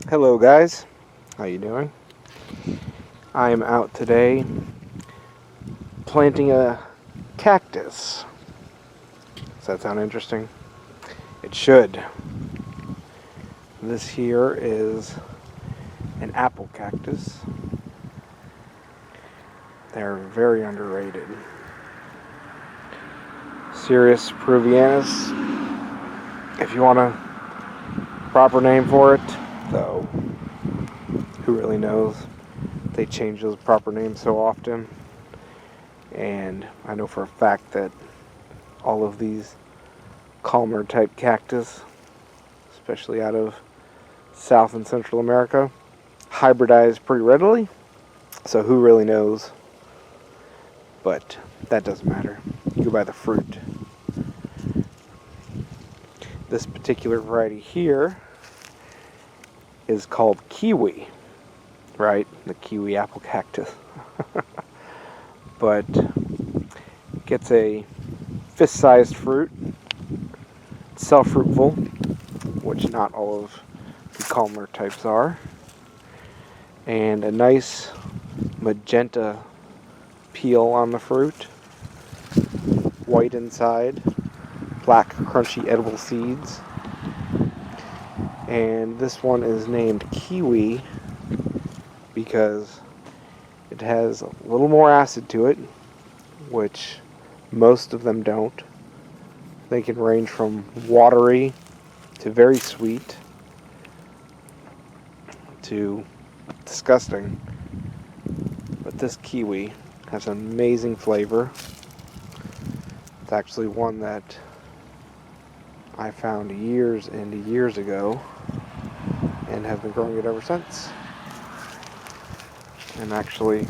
Hello guys, how you doing? I am out today planting a cactus. Does that sound interesting? It should. This here is an apple cactus. They're very underrated. Cereus peruvianus, if you want a proper name for it, though who really knows? They change those proper names so often. And I know for a fact that all of these calmer type cactus, especially out of South and Central America, hybridize pretty readily. So who really knows? But that doesn't matter. You go by the fruit. This particular variety here is called kiwi, right? The kiwi apple cactus. But it gets a fist-sized fruit. It's self-fruitful, which not all of the calmer types are. And a nice magenta peel on the fruit. White inside. Black crunchy edible seeds. And this one is named kiwi because it has a little more acid to it, which most of them don't. They can range from watery to very sweet to disgusting. But this kiwi has an amazing flavor. It's actually one that I found years and years ago and have been growing it ever since. I'm actually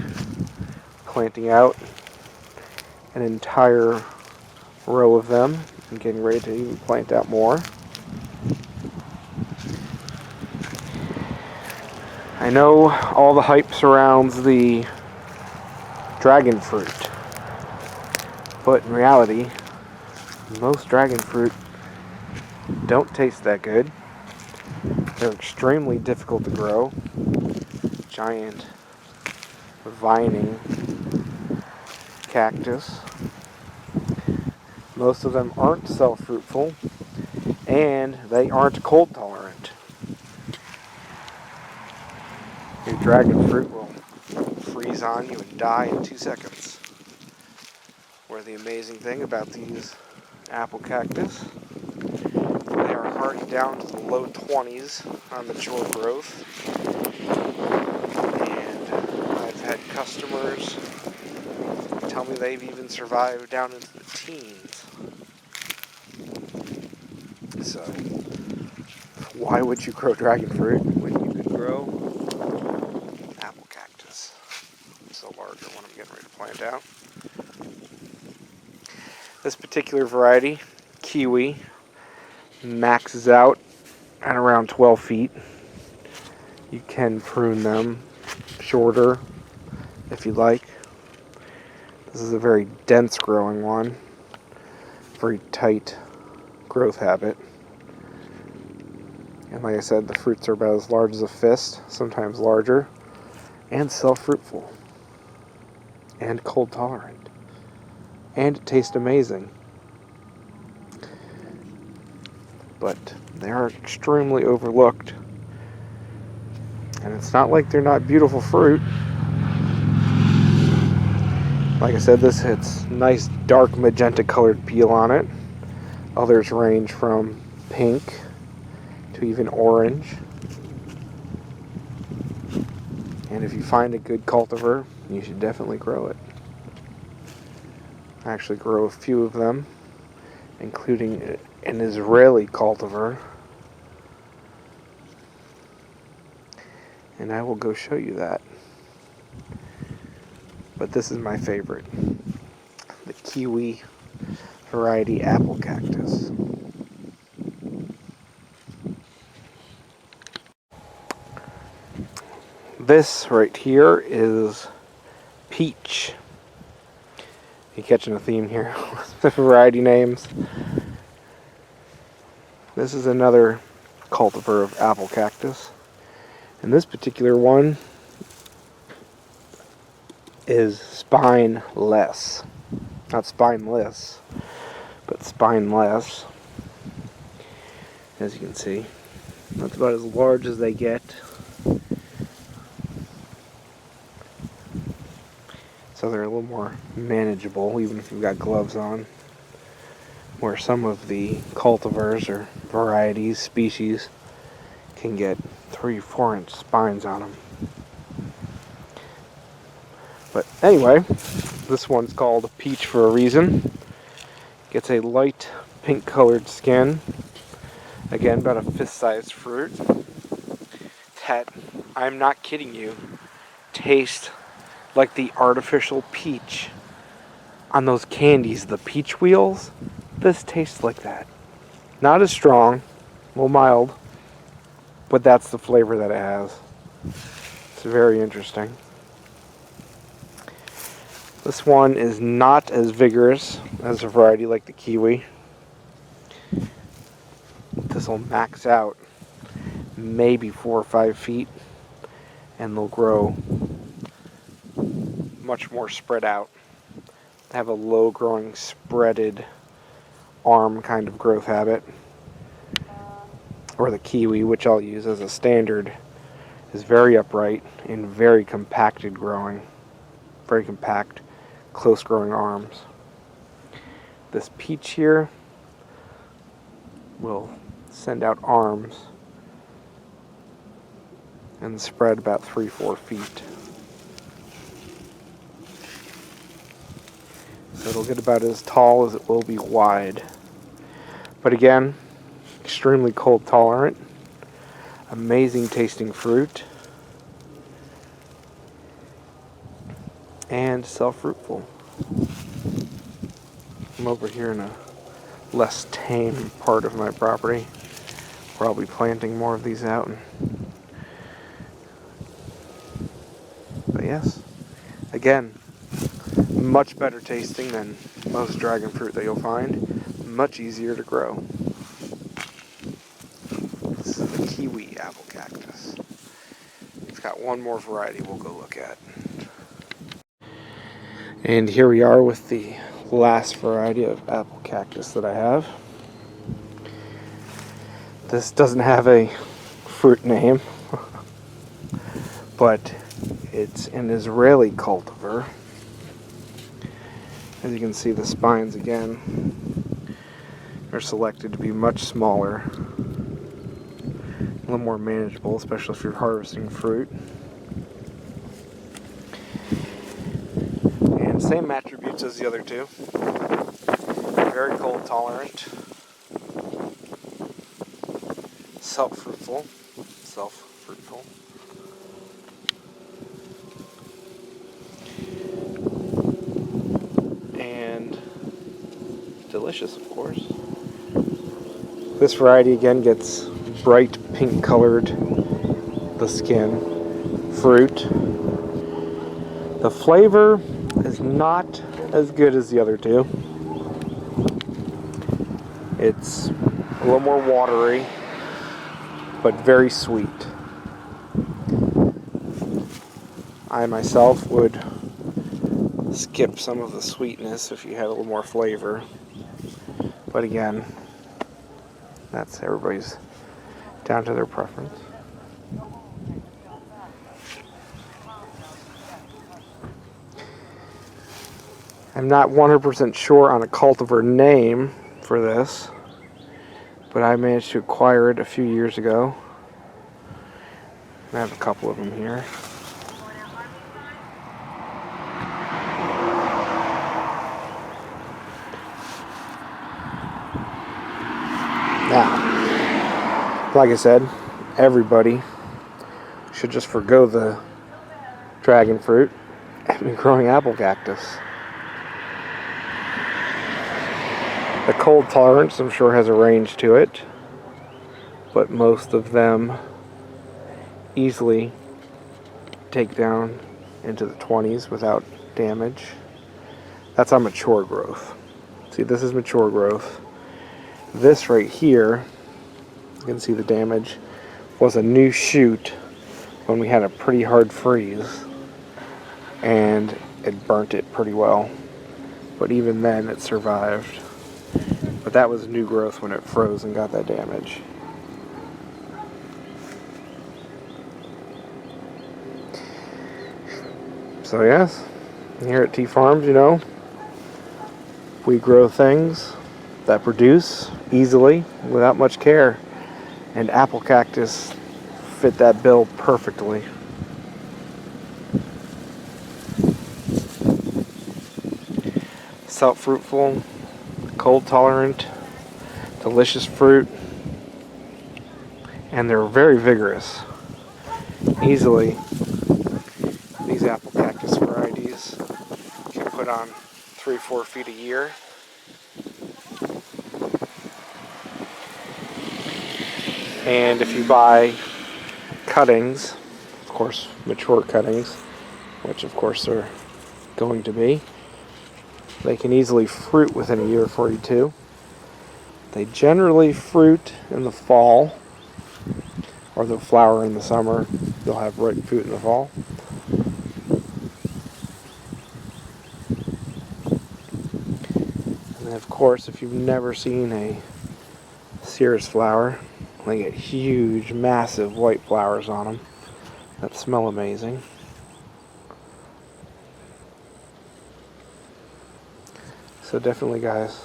planting out an entire row of them and getting ready to even plant out more. I know all the hype surrounds the dragon fruit, but in reality, most dragon fruit don't taste that good. They're extremely difficult to grow. Giant vining cactus. Most of them aren't self-fruitful, and they aren't cold tolerant. Your dragon fruit will freeze on you and die in 2 seconds. Where the amazing thing about these apple cactus, they are already down to the low 20s on mature growth. And I've had customers tell me they've even survived down into the teens. So, why would you grow dragon fruit when you could grow apple cactus? It's a larger one I'm getting ready to plant out. This particular variety, kiwi, maxes out at around 12 feet. You can prune them shorter if you like. This is a very dense growing one, very tight growth habit. And like I said, the fruits are about as large as a fist, sometimes larger, and self-fruitful, and cold tolerant, and taste amazing. But they are extremely overlooked. And it's not like they're not beautiful fruit. Like I said, this hits nice dark magenta colored peel on it. Others range from pink to even orange. And if you find a good cultivar, you should definitely grow it. I actually grow a few of them, including an Israeli cultivar. And I will go show you that. But this is my favorite, the kiwi variety apple cactus. This right here is peach. You catching a theme here with the variety names? This is another cultivar of apple cactus. And this particular one is spineless. Not spineless, but spineless. As you can see, that's about as large as they get. So they're a little more manageable, even if you've got gloves on. Where some of the cultivars or varieties, species, can get 3-4 inch spines on them. But anyway, this one's called Peach for a reason. Gets a light pink colored skin. Again, about a fist-sized fruit. That, I'm not kidding you, tastes like the artificial peach on those candies, the peach wheels. This tastes like that. Not as strong, a little mild, but that's the flavor that it has. It's very interesting. This one is not as vigorous as a variety like the kiwi. This will max out maybe 4 or 5 feet, and they'll grow much more spread out. They have a low growing, spreaded arm kind of growth habit. Or the kiwi, which I'll use as a standard, is very upright and very compacted growing. Very compact, close growing arms. This peach here will send out arms and spread about 3-4 feet. So it'll get about as tall as it will be wide. But again, extremely cold tolerant, amazing tasting fruit, and self-fruitful. I'm over here in a less tame part of my property where I'll be planting more of these out. But yes, again, much better tasting than most dragon fruit that you'll find. Much easier to grow. This is the kiwi apple cactus. It's got one more variety we'll go look at. And here we are with the last variety of apple cactus that I have. This doesn't have a fruit name, but it's an Israeli cultivar. As you can see, the spines again are selected to be much smaller, a little more manageable, especially if you're harvesting fruit. And same attributes as the other two. Very cold tolerant, self-fruitful, and delicious, of course. This variety again gets bright pink colored, the skin, fruit. The flavor is not as good as the other two. It's a little more watery, but very sweet. I myself would skip some of the sweetness if you had a little more flavor. But again, that's everybody's down to their preference. I'm not 100% sure on a cultivar name for this, but I managed to acquire it a few years ago. I have a couple of them here. Now, like I said, everybody should just forgo the dragon fruit and be growing apple cactus. The cold tolerance, I'm sure, has a range to it, but most of them easily take down into the 20s without damage. That's on mature growth. See, this is mature growth. This right here, you can see the damage, was a new shoot when we had a pretty hard freeze, and it burnt it pretty well. But even then, it survived. But that was new growth when it froze and got that damage. So yes, here at Tfarms, you know, we grow things that produce easily without much care. And apple cactus fit that bill perfectly. Self-fruitful, cold tolerant, delicious fruit, and they're very vigorous. Easily, these apple cactus varieties can put on 3-4 feet a year. And if you buy cuttings, of course mature cuttings, which of course they're going to be, they can easily fruit within a year for you too. They generally fruit in the fall, or they'll flower in the summer. They'll have ripe fruit in the fall. And of course, if you've never seen a cirrus flower, they get huge, massive white flowers on them that smell amazing. So definitely, guys,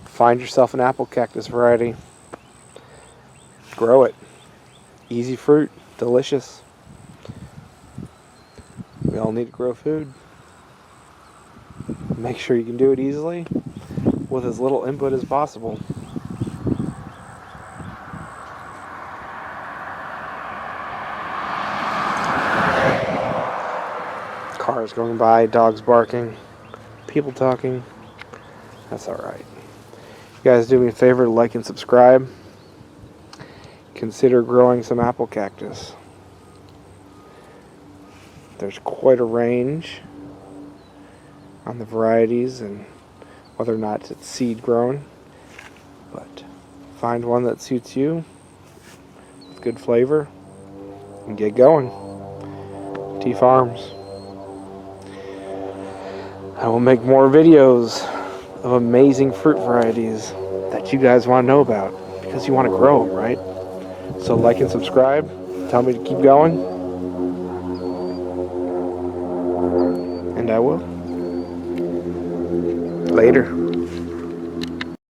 find yourself an apple cactus variety. Grow it. Easy fruit, delicious. We all need to grow food. Make sure you can do it easily with as little input as possible. Cars going by, dogs barking, people talking. That's alright. You guys do me a favor, like and subscribe. Consider growing some apple cactus. There's quite a range on the varieties and whether or not it's seed grown. But find one that suits you with good flavor and get going. Tfarms. I will make more videos of amazing fruit varieties that you guys want to know about because you want to grow them, right? So like and subscribe. Tell me to keep going. And I will. Later.